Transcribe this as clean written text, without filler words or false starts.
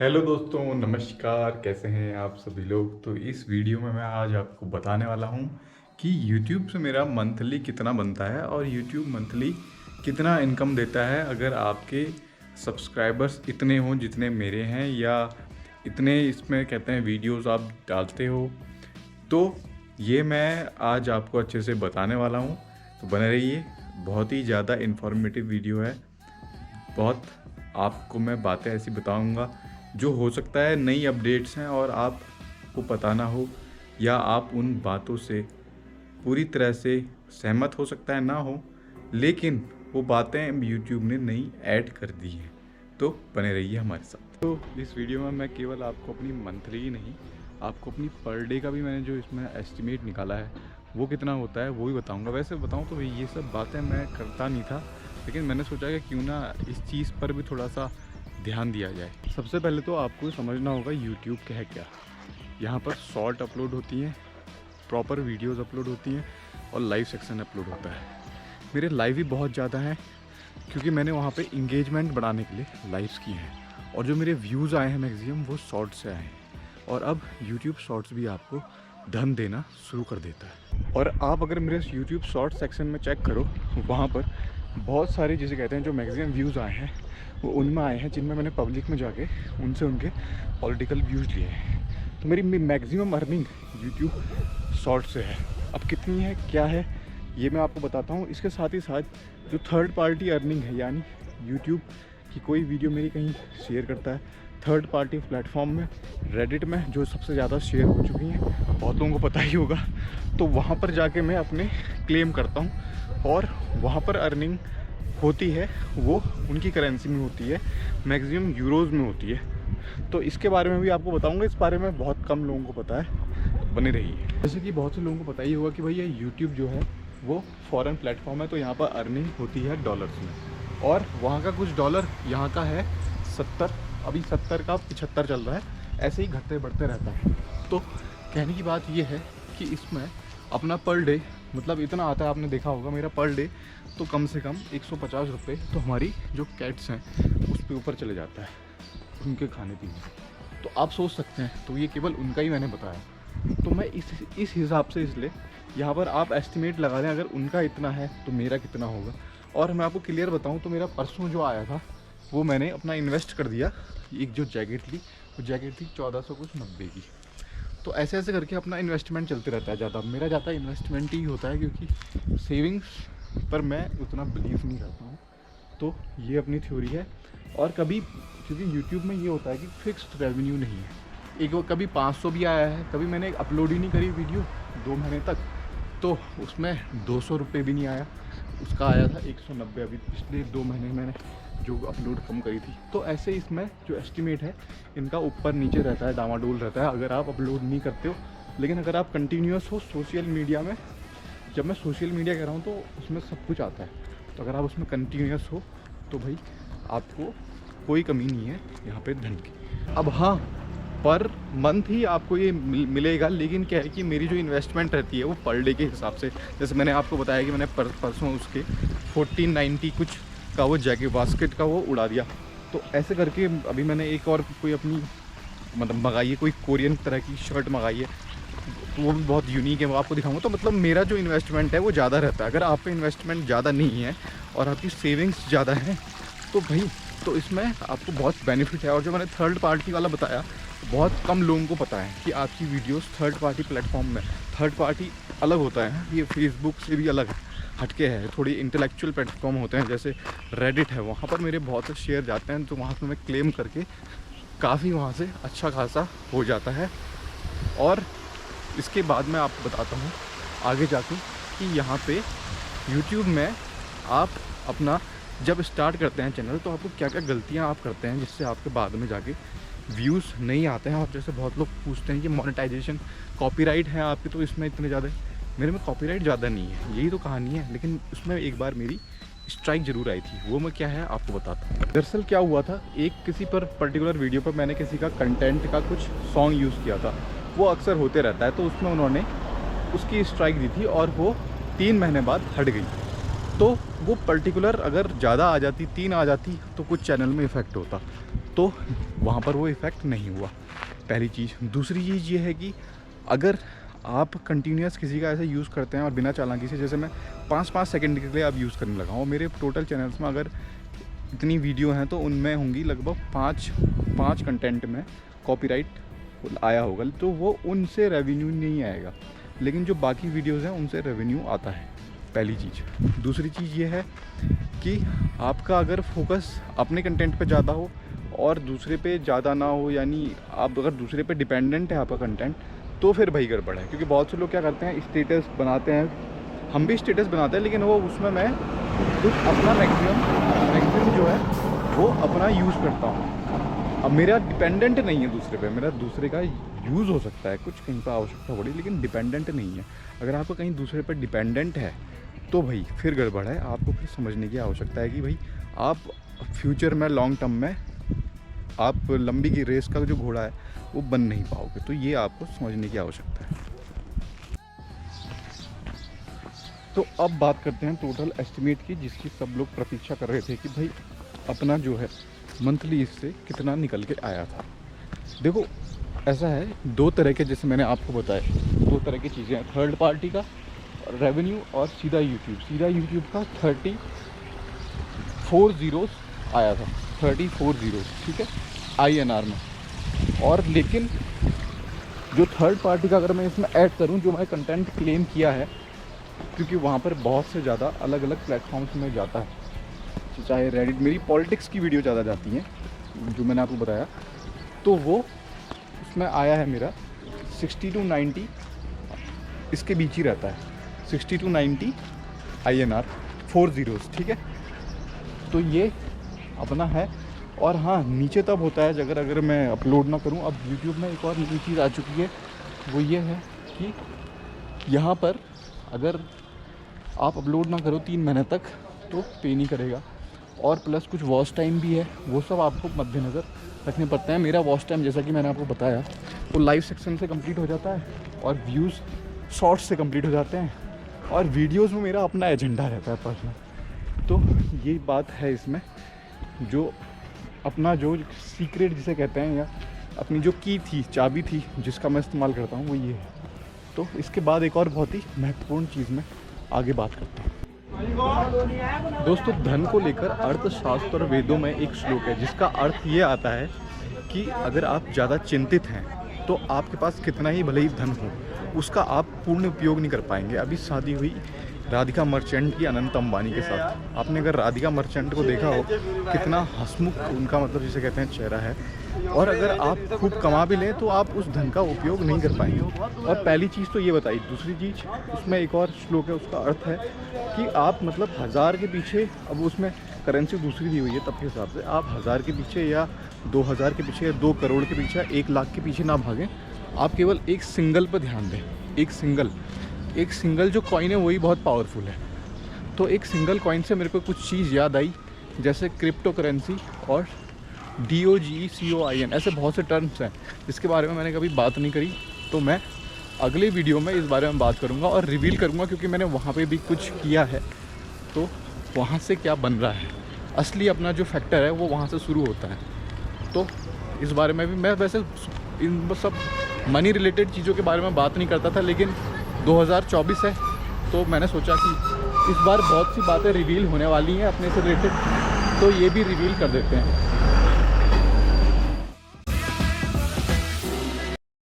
Hello दोस्तों, नमस्कार। कैसे हैं आप सभी लोग। तो इस वीडियो में मैं आज आपको बताने वाला हूं कि YouTube से मेरा मंथली कितना बनता है और YouTube मंथली कितना इनकम देता है अगर आपके सब्सक्राइबर्स इतने हों जितने मेरे हैं, या इतने इसमें कहते हैं वीडियोस आप डालते हो। तो ये मैं आज आपको अच्छे से बताने वाला हूँ, तो बने रहिए। बहुत ही ज़्यादा इन्फॉर्मेटिव वीडियो है। बहुत आपको मैं बातें ऐसी बताऊंगा जो हो सकता है नई अपडेट्स हैं और आपको पता ना हो, या आप उन बातों से पूरी तरह से सहमत हो सकता है ना हो, लेकिन वो बातें YouTube ने नई ऐड कर दी हैं। तो बने रहिए हमारे साथ। तो इस वीडियो में मैं केवल आपको अपनी मंथली ही नहीं, आपको अपनी पर डे का भी मैंने जो इसमें एस्टिमेट निकाला है वो कितना होता है वो भी बताऊंगा। वैसे बताऊं तो ये सब बातें मैं करता नहीं था, लेकिन मैंने सोचा कि क्यों ना इस चीज़ पर भी थोड़ा सा ध्यान दिया जाए। सबसे पहले तो आपको समझना होगा YouTube क्या है। क्या यहाँ पर शॉर्ट अपलोड होती हैं, प्रॉपर वीडियोस अपलोड होती हैं और लाइव सेक्शन अपलोड होता है। मेरे लाइव ही बहुत ज़्यादा हैं क्योंकि मैंने वहाँ पे इंगेजमेंट बढ़ाने के लिए लाइव्स किए हैं, और जो मेरे व्यूज़ आए हैं मैक्सिमम वो शॉर्ट्स से आए हैं। और अब YouTube शॉर्ट्स भी आपको धन देना शुरू कर देता है। और आप अगर मेरे YouTube शॉर्ट सेक्शन में चेक करो, वहाँ पर बहुत सारे जिसे कहते हैं जो मैक्सिमम व्यूज़ आए हैं वो उनमें आए हैं जिनमें मैंने पब्लिक में जाके उनसे उनके पॉलिटिकल व्यूज़ लिए हैं। तो मेरी मैक्सिमम अर्निंग यूट्यूब शॉर्ट से है। अब कितनी है क्या है ये मैं आपको बताता हूँ। इसके साथ ही साथ जो थर्ड पार्टी अर्निंग है, यानी यूट्यूब की कोई वीडियो मेरी कहीं शेयर करता है थर्ड पार्टी प्लेटफॉर्म में, रेडिट में जो सबसे ज़्यादा शेयर हो चुकी हैं, बहुत लोगों को पता ही होगा, तो वहाँ पर जाके मैं अपने क्लेम करता हूँ और वहाँ पर अर्निंग होती है वो उनकी करेंसी में होती है, मैक्सिमम यूरोज़ में होती है। तो इसके बारे में भी आपको बताऊंगा। इस बारे में बहुत कम लोगों को पता है, तो बने रहिए। जैसे कि बहुत से लोगों को पता ही होगा कि भाई ये यूट्यूब जो है वो फॉरेन प्लेटफॉर्म है, तो यहाँ पर अर्निंग होती है डॉलर्स में, और वहाँ का कुछ डॉलर यहाँ का है 70, अभी 70 का 75 चल रहा है, ऐसे ही घटते बढ़ते रहता है। तो कहने की बात ये है कि इसमें अपना पर डे मतलब इतना आता है, आपने देखा होगा मेरा पर डे तो कम से कम 150 रुपये तो हमारी जो कैट्स हैं उस पे ऊपर चले जाता है, उनके खाने पीने। तो आप सोच सकते हैं, तो ये केवल उनका ही मैंने बताया। तो मैं इस हिसाब से इसलिए यहाँ पर आप एस्टिमेट लगा लें, अगर उनका इतना है तो मेरा कितना होगा। और मैं आपको क्लियर बताऊँ तो मेरा परसों जो आया था वो मैंने अपना इन्वेस्ट कर दिया। एक जो जैकेट थी वो जैकेट थी 1490 की। तो ऐसे ऐसे करके अपना इन्वेस्टमेंट चलते रहता है। ज़्यादा मेरा ज़्यादा इन्वेस्टमेंट ही होता है क्योंकि सेविंग्स पर मैं उतना बिलीव नहीं करता हूँ। तो ये अपनी थ्योरी है। और कभी क्योंकि YouTube में ये होता है कि फिक्स्ड रेवेन्यू नहीं है, एक वो कभी 500 भी आया है, कभी मैंने अपलोड ही नहीं करी वीडियो 2 महीने तक तो उसमें 200 रुपये भी नहीं आया, उसका आया था 190 अभी पिछले 2 महीने मैंने जो अपलोड कम करी थी। तो ऐसे इसमें जो एस्टिमेट है इनका ऊपर नीचे रहता है, डामाडोल रहता है अगर आप अपलोड नहीं करते हो। लेकिन अगर आप कंटिन्यूस हो सोशल मीडिया में, जब मैं सोशल मीडिया कह रहा हूँ तो उसमें सब कुछ आता है, तो अगर आप उसमें कंटिन्यूस हो तो भाई आपको कोई कमी नहीं है यहाँ पे धन की। अब हाँ, पर मंथ ही आपको ये मिलेगा, लेकिन क्या है कि मेरी जो इन्वेस्टमेंट रहती है वो पर डे के हिसाब से, जैसे मैंने आपको बताया कि मैंने परसों उसके 1490 कुछ का वो जैकेट बास्केट का वो उड़ा दिया। तो ऐसे करके अभी मैंने एक और कोई अपनी मतलब मंगाई है, कोई कोरियन तरह की शर्ट मंगाई है, तो वो भी बहुत यूनिक है, वो आपको दिखाऊंगा। तो मतलब मेरा जो इन्वेस्टमेंट है वो ज़्यादा रहता है। अगर आपका इन्वेस्टमेंट ज़्यादा नहीं है और आपकी सेविंग्स ज़्यादा है तो भाई तो इसमें आपको बहुत बेनिफिट है। और जो मैंने थर्ड पार्टी वाला बताया, बहुत कम लोगों को पता है कि आपकी वीडियोस थर्ड पार्टी प्लेटफॉर्म में, थर्ड पार्टी अलग होता है, ये फेसबुक से भी अलग हटके है, थोड़ी इंटेलेक्चुअल प्लेटफॉर्म होते हैं जैसे रेडिट है, वहाँ पर मेरे बहुत से शेयर जाते हैं, तो वहाँ पर मैं क्लेम करके काफ़ी वहाँ से अच्छा खासा हो जाता है। और इसके बाद मैं आपको बताता हूँ आगे जाके कि यहाँ पे यूट्यूब में आप अपना जब स्टार्ट करते हैं चैनल तो आपको क्या क्या गलतियाँ आप करते हैं जिससे आपके बाद में जाके व्यूज़ नहीं आते हैं। और जैसे बहुत लोग पूछते हैं कि मोनेटाइजेशन कॉपीराइट है आपके, तो इसमें इतने ज़्यादा, मेरे में कॉपीराइट ज़्यादा नहीं है, यही तो कहानी है। लेकिन उसमें एक बार मेरी स्ट्राइक ज़रूर आई थी, वो मैं क्या है आपको बताता हूँ। दरअसल क्या हुआ था, एक किसी पर पर्टिकुलर वीडियो पर मैंने किसी का कंटेंट का कुछ सॉन्ग यूज़ किया था, वो अक्सर होते रहता है, तो उसमें उन्होंने उसकी स्ट्राइक दी थी और वो 3 महीने बाद हट गई। तो वो पर्टिकुलर अगर ज़्यादा आ जाती, 3 आ जाती, तो कुछ चैनल में इफ़ेक्ट होता। तो तो वहाँ पर वो इफ़ेक्ट नहीं हुआ, पहली चीज़। दूसरी चीज़ ये है कि अगर आप कंटिन्यूस किसी का ऐसे यूज़ करते हैं और बिना चालाकी से, जैसे मैं 5-5 सेकंड के लिए आप यूज़ करने लगा हूँ, मेरे टोटल चैनल्स में अगर इतनी वीडियो हैं तो उनमें होंगी लगभग 5 कंटेंट में कॉपीराइट आया होगा, तो वो उनसे रेवेन्यू नहीं आएगा, लेकिन जो बाकी वीडियोज़ हैं उनसे रेवेन्यू आता है, पहली चीज़। दूसरी चीज़ ये है कि आपका अगर फोकस अपने कंटेंट पे ज़्यादा हो और दूसरे पे ज़्यादा ना हो, यानी आप अगर दूसरे पे डिपेंडेंट है आपका कंटेंट, तो फिर भाई गड़बड़ है। क्योंकि बहुत से लोग क्या करते हैं, स्टेटस बनाते हैं, हम भी स्टेटस बनाते हैं, लेकिन वो उसमें मैं कुछ अपना मैक्सिमम जो है वो अपना यूज़ करता हूँ। अब मेरा डिपेंडेंट नहीं है दूसरे पे, मेरा दूसरे का यूज़ हो सकता है कुछ कहीं पर आवश्यकता पड़ी, लेकिन डिपेंडेंट नहीं है। अगर आपका कहीं दूसरे पर डिपेंडेंट है तो भाई फिर गड़बड़ है। आपको फिर समझने की आवश्यकता है कि भाई आप फ्यूचर में, लॉन्ग टर्म में आप लंबी की रेस का जो घोड़ा है वो बन नहीं पाओगे। तो ये आपको समझने की आवश्यकता है। तो अब बात करते हैं टोटल एस्टिमेट की, जिसकी सब लोग प्रतीक्षा कर रहे थे कि भाई अपना जो है मंथली इससे कितना निकल के आया था। देखो ऐसा है, दो तरह के, जैसे मैंने आपको बताया, दो तरह की चीज़ें हैं, थर्ड पार्टी का रेवेन्यू और सीधा यूट्यूब का 34 ज़ीरोस आया था, 34 ज़ीरोस, ठीक है, INR में। और लेकिन जो थर्ड पार्टी का अगर मैं इसमें ऐड करूं, जो मैं कंटेंट क्लेम किया है, क्योंकि वहाँ पर बहुत से ज़्यादा अलग अलग प्लेटफॉर्म्स में जाता है, चाहे रेडिट, मेरी पॉलिटिक्स की वीडियो ज़्यादा जाती हैं जो मैंने आपको बताया, तो वो उसमें आया है मेरा 60 to 90, इसके बीच ही रहता है, 60 to 90 INR, 4 ज़ीरोस, ठीक है। तो ये अपना है। और हाँ, नीचे तब होता है अगर मैं अपलोड ना करूँ। अब यूट्यूब में एक और नई चीज़ आ चुकी है, वो ये है कि यहाँ पर अगर आप अपलोड ना करो 3 महीने तक तो पे नहीं करेगा, और प्लस कुछ वॉच टाइम भी है, वो सब आपको मद्देनज़र रखने पड़ते हैं। मेरा वॉच टाइम, जैसा कि मैंने आपको बताया, वो लाइव सेक्शन से कंप्लीट हो जाता है और व्यूज़ शॉर्ट्स से कंप्लीट हो जाते हैं, और वीडियोज़ में मेरा अपना एजेंडा रहता है पर्सनल। तो ये बात है इसमें, जो अपना जो सीक्रेट जिसे कहते हैं, या अपनी जो की थी, चाबी थी, जिसका मैं इस्तेमाल करता हूँ, वो ये है। तो इसके बाद एक और बहुत ही महत्वपूर्ण चीज़ में आगे बात करता हूँ। दोस्तों, धन को लेकर अर्थशास्त्र और वेदों में एक श्लोक है, जिसका अर्थ ये आता है कि अगर आप ज़्यादा चिंतित हैं तो आपके पास कितना ही भले ही धन हो, उसका आप पूर्ण उपयोग नहीं कर पाएंगे। अभी शादी हुई राधिका मर्चेंट की अनंत अंबानी के साथ। आपने अगर राधिका मर्चेंट को देखा हो, कितना हंसमुख उनका, मतलब जिसे कहते हैं, चेहरा है। और अगर आप खूब कमा भी लें तो आप उस धन का उपयोग नहीं कर पाएंगे। और पहली चीज़ तो ये बताई। दूसरी चीज़, उसमें एक और श्लोक है, उसका अर्थ है कि आप मतलब 1000 के पीछे, अब उसमें करेंसी दूसरी दी हुई है तब के हिसाब से, आप 1000 के पीछे या 2000 के पीछे या 2 करोड़ के पीछे, 1 लाख के पीछे ना भागें। आप केवल एक सिंगल पर ध्यान दें। एक सिंगल जो कॉइन है वही बहुत पावरफुल है। तो एक सिंगल कॉइन से मेरे को कुछ चीज़ याद आई, जैसे क्रिप्टो करेंसी और DOGCOIN, ऐसे बहुत से टर्म्स हैं जिसके बारे में मैंने कभी बात नहीं करी। तो मैं अगले वीडियो में इस बारे में बात करूंगा और रिवील करूंगा, क्योंकि मैंने वहाँ पे भी कुछ किया है, तो वहाँ से क्या बन रहा है, असली अपना जो फैक्टर है वो वहाँ से शुरू होता है। तो इस बारे में भी मैं वैसे इन सब मनी रिलेटेड चीज़ों के बारे में बात नहीं करता था, लेकिन 2024 है तो मैंने सोचा कि इस बार बहुत सी बातें रिवील होने वाली हैं अपने से रिलेटेड, तो ये भी रिवील कर देते हैं।